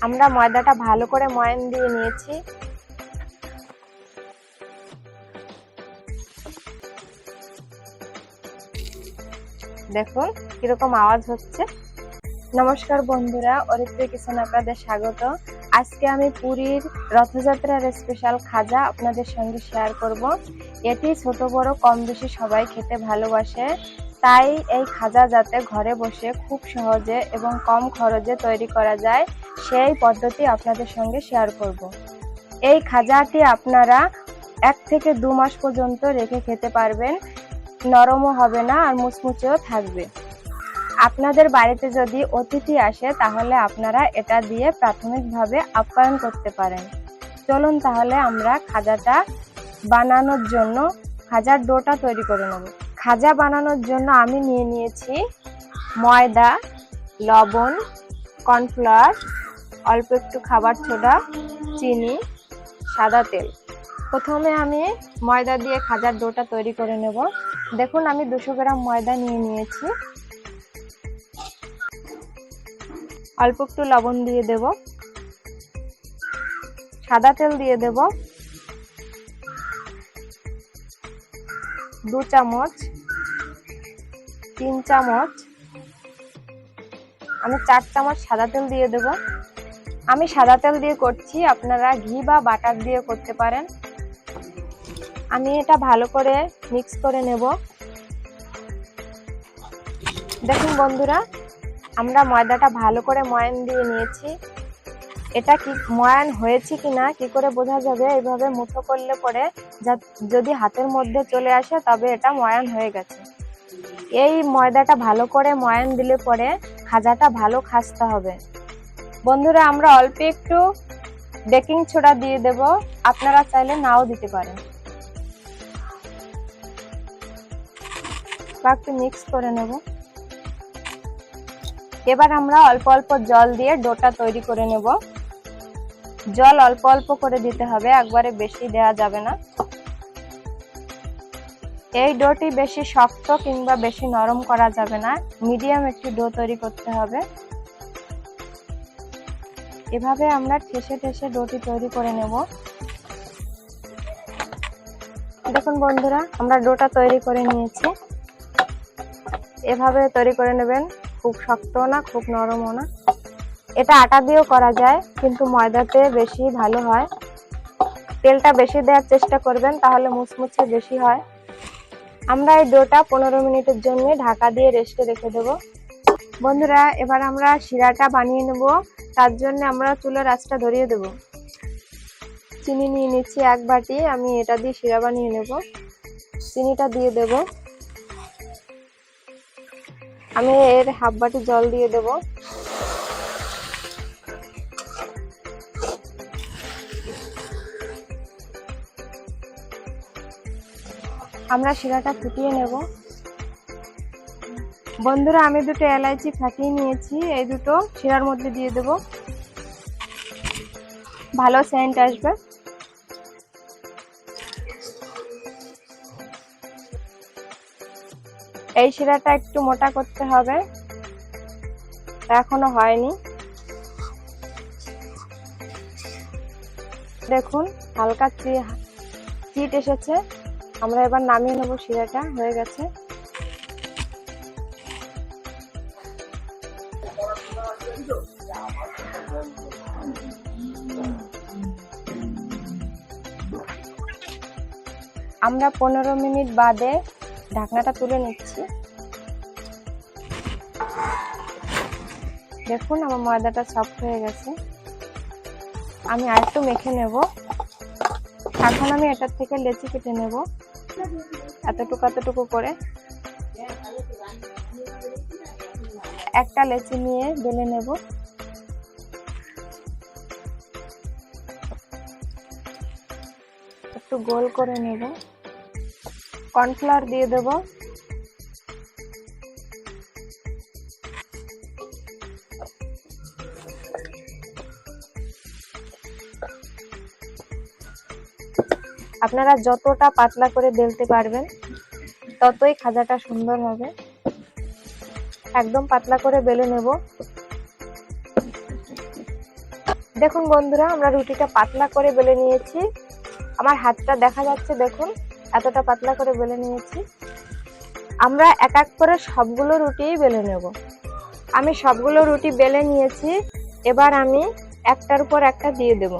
আমরা ময়দাটা ভালো করে ময়ান দিয়ে নিয়েছি। দেখুন কিরকম আওয়াজ হচ্ছে। নমস্কার বন্ধুরা, অরিত্রী কিচেনে আপনাদের স্বাগত। আজকে আমি পুরীর রথযাত্রার স্পেশাল খাজা আপনাদের সঙ্গে শেয়ার করব। এটি ছোট বড় কম বেশি সবাই খেতে ভালোবাসে, তাই এই খাজা যাতে ঘরে বসে খুব সহজে এবং কম খরচে তৈরি করা যায় সেই পদ্ধতি আপনাদের সঙ্গে শেয়ার করব। এই খাজাটি আপনারা 1 থেকে 2 মাস পর্যন্ত রেখে খেতে পারবেন, নরমও হবে না আর মুচমুচেও থাকবে। আপনাদের বাড়িতে যদি অতিথি আসে তাহলে আপনারা এটা দিয়ে প্রাথমিকভাবে আপ্যায়ন করতে পারেন। চলুন তাহলে আমরা খাজাটা বানানোর জন্য খাজার ডোটা তৈরি করে নেব। খাজা বানানোর জন্য আমি নিয়ে নিয়েছি ময়দা, লবণ, কর্নফ্লাওয়ার, অল্প একটু খাবার সোডা, চিনি, সাদা তেল। প্রথমে আমি ময়দা দিয়ে খাজার ডোটা তৈরি করে নেব। দেখুন আমি 200 গ্রাম ময়দা নিয়ে নিয়েছি। অল্প একটু লবণ দিয়ে দেব, সাদা তেল দিয়ে দেব 2 চামচ, 3 চামচ, আমি 4 চামচ সাদা তেল দিয়ে দেব। আমি সাদা তেল দিয়ে করছি, আপনারা ঘি বা বাটার দিয়ে করতে পারেন। আমি এটা ভালো করে মিক্স করে নেব। দেখুন বন্ধুরা, আমরা ময়দাটা ভালো করে ময়ান দিয়ে নিয়েছি। এটা কি ময়ান হয়েছে কিনা কি করে বোঝা যাবে? এইভাবে মুঠো করলে পরে যদি হাতের মধ্যে চলে আসে তবে এটা ময়ান হয়ে গেছে। এই ময়দাটা ভালো করে ময়ান দিলে পরে খাজাটা ভালো খাসতে হবে। বন্ধুরা, আমরা অল্প একটু বেকিং সোডা দিয়ে দেব, আপনারা চাইলে নাও দিতে পারেন। একটু মিক্স করে নেব। এবার আমরা অল্প অল্প জল দিয়ে ডোটা তৈরি করে নেব। জল অল্প অল্প করে দিতে হবে, একবারে বেশি দেওয়া যাবে না। এই ডোটি বেশি শক্ত কিংবা বেশি নরম করা যাবে না, মিডিয়াম একটি ডো তৈরি করতে হবে। এভাবে আমরা ঠেসে ঠেসে ডোটি তৈরি করে নেব। দেখুন বন্ধুরা, আমরা ডোটা তৈরি করে নিয়েছি। এভাবে তৈরি করে নেবেন, খুব শক্ত না খুব নরমও না। এটা আটা দিয়েও করা যায়, কিন্তু ময়দাতে বেশি ভালো হয়। তেলটা বেশি দেওয়ার চেষ্টা করবেন, তাহলে মুচমুচে বেশি হয়। আমরা এই ডোটা 15 মিনিটের জন্য ঢাকা দিয়ে রেস্টে রেখে দেব। বন্ধুরা, এবার আমরা শিরাটা বানিয়ে নেব। তার জন্য আমরা চুলার আঁচটা ধরিয়ে দেব। চিনি নিয়ে নিচ্ছি 1 বাটি, আমি এটা দিয়ে শিরা বানিয়ে নেব। চিনিটা দিয়ে দেব। আমি এর হাফ বাটি জল দিয়ে দেব। আমরা শিরাটা ফুটিয়ে নেব। বন্ধুরা, আমি 2টো এলাচি ফাটিয়ে নিয়েছি, এই দুটো শিরার মধ্যে দিয়ে দেব, ভালো সেন্ট আসবে। এই শিরাটা একটু মোটা করতে হবে, এখনো হয়নি। দেখুন হালকা চিট এসেছে। আমরা এবার নামিয়ে নেব, শিরাটা হয়ে গেছে। আমরা 15 মিনিট বাদে ঢাকনাটা তুলে নিচ্ছি। দেখুন আমার ময়দাটা সফট হয়ে গেছে। আমি আরেকটু মেখে নেব। এখন আমি এটার থেকে লেচি কেটে নেব, এতটুকু এতটুকু করে। একটা লেচি নিয়ে বেলে নেব। একটু গোল করে নেব। কর্নফ্লাওয়ার দিয়ে দেব। আপনারা যতটা পাতলা করে বেলতে পারবেন ততই খাজাটা সুন্দর হবে। একদম পাতলা করে বেলে নেব। দেখুন বন্ধুরা, আমরা রুটিটা পাতলা করে বেলে নিয়েছি। আমার হাতটা দেখা যাচ্ছে, দেখুন এতটা পাতলা করে বেলে নিয়েছি। আমরা এক এক করে সবগুলো রুটি বেলে নেব। আমি সবগুলো রুটি বেলে নিয়েছি। এবার আমি একটার উপর একটা দিয়ে দেব।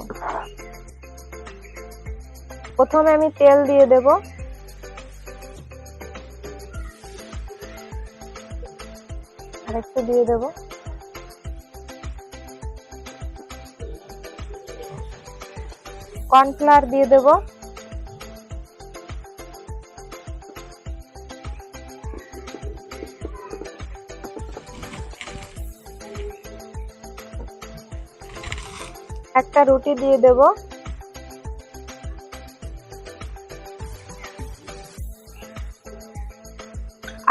প্রথমে আমি তেল দিয়ে দেব। আরেকটু দিয়ে দেব। কর্নফ্লাওয়ার দিয়ে দেব। একটা রুটি দিয়ে দেব।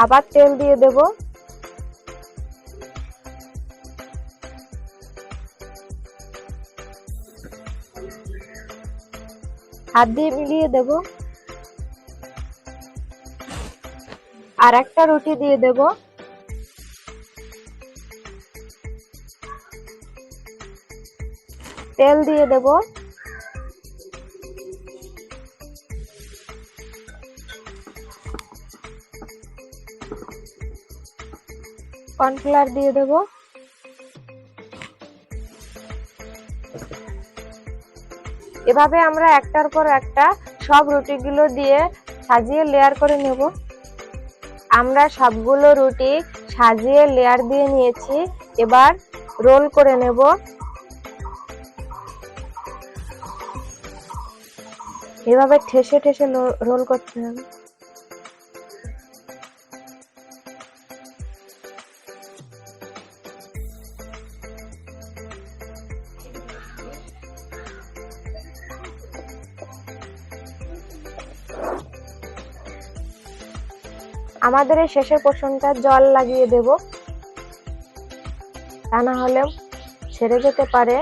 আবার তেল দিয়ে দেব। হাত দিয়ে মিলিয়ে দেব। আর একটা রুটি দিয়ে দেব। তেল দিয়ে দেব। কর্নফ্লাওয়ার দিয়ে দেব। এভাবে আমরা একটার পর একটা সব রুটিগুলো দিয়ে সাজিয়ে লেয়ার করে নেব। আমরা সবগুলো রুটি সাজিয়ে লেয়ার দিয়ে নিয়েছি। এবার রোল করে নেব। এভাবে ঠেসে ঠেসে রোল করতে হবে। আমাদের এই শেষের পোর্শনটা জল লাগিয়ে দেব, তা না হলে ছেড়ে যেতে পারে।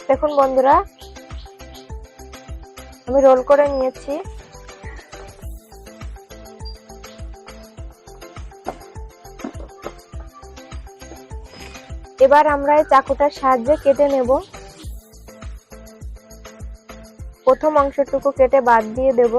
দেখুন বন্ধুরা, আমি রোল করে নিয়েছি। এবার আমরা এই চাকুটার সাহায্যে কেটে নেব। প্রথম অংশটুকু কেটে বাদ দিয়ে দেব।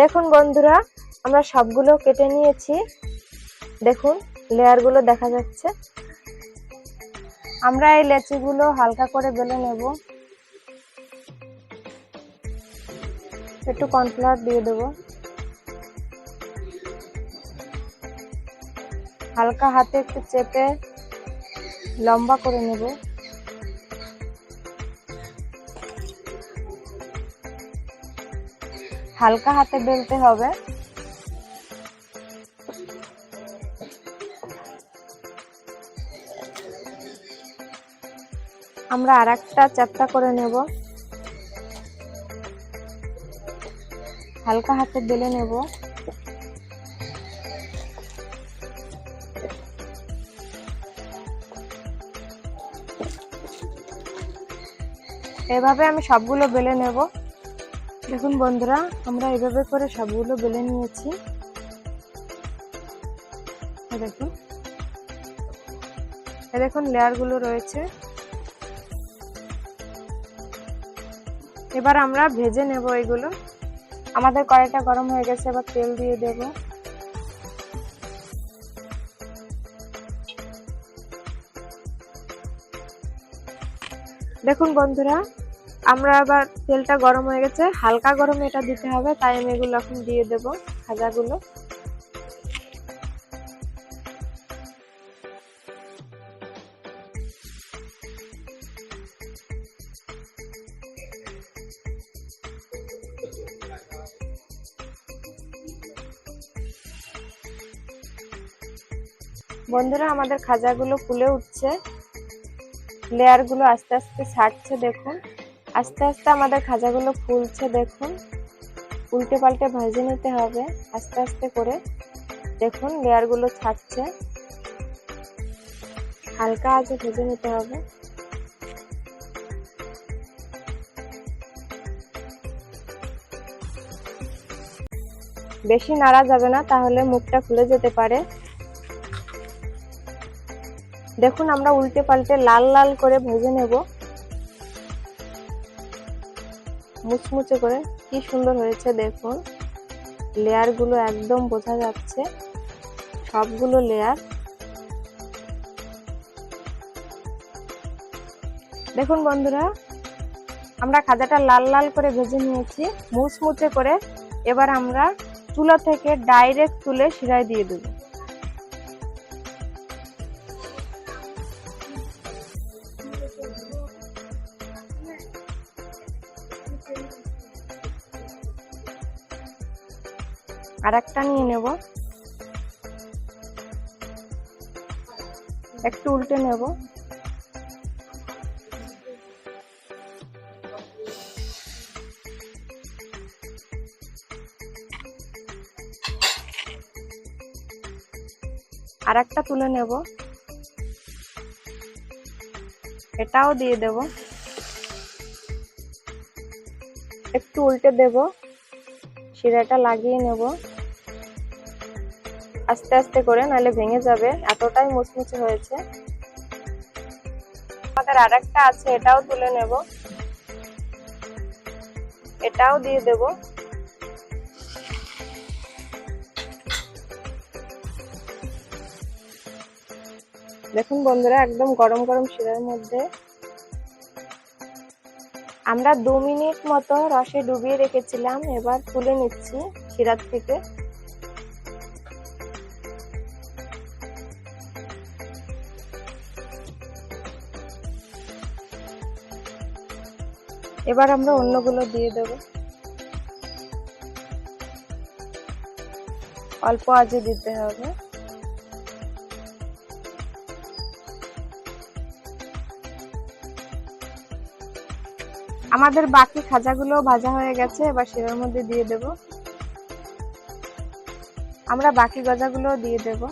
দেখুন বন্ধুরা, আমরা সবগুলো কেটে নিয়েছি। দেখুন লেয়ারগুলো দেখা যাচ্ছে। আমরা এই লেচিগুলো হালকা করে বেলে নেব। একটু কর্নফ্লাওয়ার দিয়ে দেব। হালকা হাতে একটু চেপে লম্বা করে নেব। হালকা হাতে বেলতে হবে। আমরা আরেকটা চ্যাপ্টা করে নেব। হালকা হাতে বেলে নেব। এভাবে আমি সবগুলো বেলে নেব। দেখুন বন্ধুরা, আমরা এভাবে করে সবগুলো বেলে নিয়েছি। দেখুন, দেখুন লেয়ারগুলো রয়েছে। এবার আমরা ভেজে নেব এগুলো। আমাদের কড়াইটা গরম হয়ে গেছে, এবার তেল দিয়ে দেব। দেখুন বন্ধুরা, আমরা আবার তেলটা গরম হয়ে গেছে, হালকা গরমে এটা দিতে হবে, তাই আমি এগুলো এখন দিয়ে দেব ভাজাগুলো। বন্ধুরা, আমাদের খাজাগুলো ফুলে উঠছে, লেয়ারগুলো আস্তে আস্তে ছাড়ছে। দেখুন আস্তে আস্তে আমাদের খাজাগুলো ফুলছে। দেখুন উল্টে পাল্টে ভেজে নিতে হবে আস্তে আস্তে করে। দেখুন লেয়ারগুলো ছাড়ছে, হালকা আঁচে ভেজে নিতে হবে। বেশি নাড়া যাবে না, তাহলে মুখটা খুলে যেতে পারে। দেখুন আমরা উল্টে পাল্টে লাল লাল করে ভেজে নেব, মুচমুচে করে। কি সুন্দর হয়েছে দেখুন, লেয়ার গুলো একদম বোঝা যাচ্ছে, সবগুলো লেয়ার। দেখুন বন্ধুরা, আমরা খাজাটা লাল লাল করে ভেজে নিয়েছি, মুচমুচে করে। এবার আমরা চুলা থেকে ডাইরেক্ট তুলে শিরায় দিয়ে দেব। আর একটা নিয়ে নেব, একটু উল্টে নেব। আর একটা তুলে নেব, এটাও দিয়ে দেব। একটু উল্টে দেব, শিরাটা লাগিয়ে নেব আস্তে আস্তে করে, নাহলে ভেঙে যাবে, এতটাই মুচমুচে হয়েছে। আমাদের আর একটা আছে, এটাও তুলে নেব, এটাও দিয়ে দেব। দেখুন বন্ধুরা, একদম গরম গরম শিরার মধ্যে আমরা 2 মিনিট মতো রসে ডুবিয়ে রেখেছিলাম। এবার তুলে নিচ্ছি শিরার থেকে। এবার আমরা অন্যগুলো দিয়ে দেব, অল্প আঁচে দিতে হবে। আমাদের বাকি খাজাগুলো ভাজা হয়ে গেছে, এবার শিরার মধ্যে দিয়ে দেব। আমরা বাকি গজাগুলো দিয়ে দেব।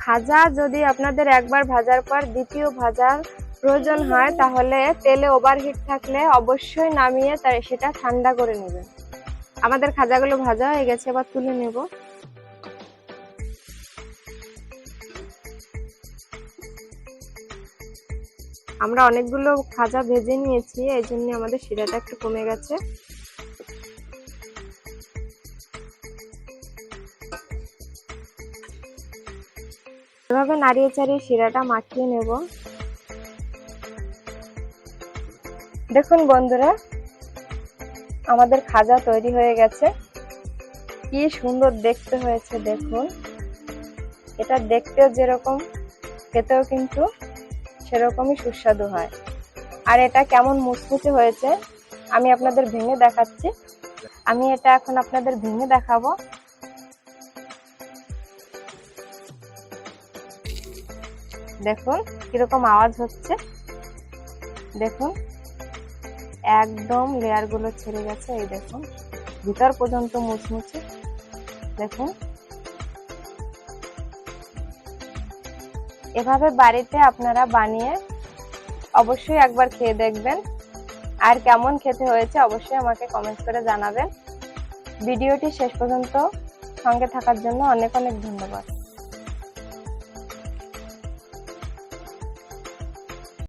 খাজা যদি আপনাদের একবার ভাজার পর দ্বিতীয় ভাজার প্রয়োজন হয়, তাহলে তেলে ওভারহিট থাকলে অবশ্যই নামিয়ে সেটা ঠান্ডা করে নেবেন। আমাদের খাজাগুলো ভাজা হয়ে গেছে, এবার তুলে নেব। আমরা অনেকগুলো খাজা ভেজে নিয়েছি, এই জন্য আমাদের শিরাটা একটু কমে গেছে। এভাবে নাড়িয়ে চাড়িয়ে শিরাটা মাখিয়ে নেব। দেখুন বন্ধুরা, আমাদের খাজা তৈরি হয়ে গেছে। কি সুন্দর দেখতে হয়েছে দেখুন। এটা দেখতেও যেরকম, খেতেও কিন্তু সেরকমই সুস্বাদু হয়। আর এটা কেমন মুচমুচে হয়েছে আমি আপনাদের ভেঙে দেখাচ্ছি। আমি এটা এখন আপনাদের ভেঙে দেখাবো। দেখুন কিরকম আওয়াজ হচ্ছে, দেখুন একদম লেয়ার গুলো ছেড়ে গেছে। এই দেখুন ভিতর পর্যন্ত মুচমুচে। দেখুন এভাবে বাড়িতে আপনারা বানিয়ে অবশ্যই একবার খেয়ে দেখবেন, আর কেমন খেতে হয়েছে অবশ্যই আমাকে কমেন্ট করে জানাবেন। ভিডিওটি শেষ পর্যন্ত সঙ্গে থাকার জন্য অনেক অনেক ধন্যবাদ।